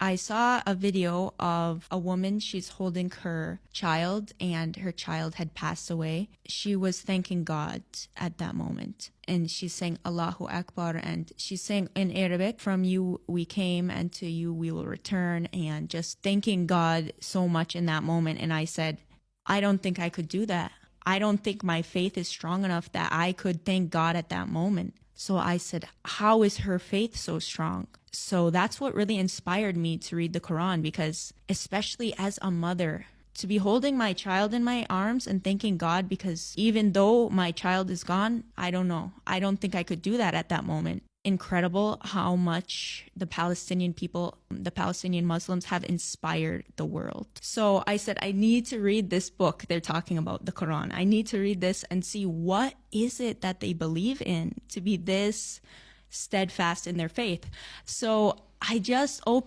I saw a video of a woman. She's holding her child, and her child had passed away. She was thanking God at that moment. And she's saying Allahu Akbar, and she's saying in Arabic, from you we came and to you we will return, and just thanking God so much in that moment. And I said, I don't think I could do that. I don't think my faith is strong enough that I could thank God at that moment. So I said, how is her faith so strong? So that's what really inspired me to read the Quran, because especially as a mother, to be holding my child in my arms and thanking God, because even though my child is gone, I don't know. I don't think I could do that at that moment. Incredible how much the Palestinian people, the Palestinian Muslims have inspired the world. So I said, I need to read this book they're talking about, the Quran. I need to read this and see what is it that they believe in to be this steadfast in their faith. So I just opened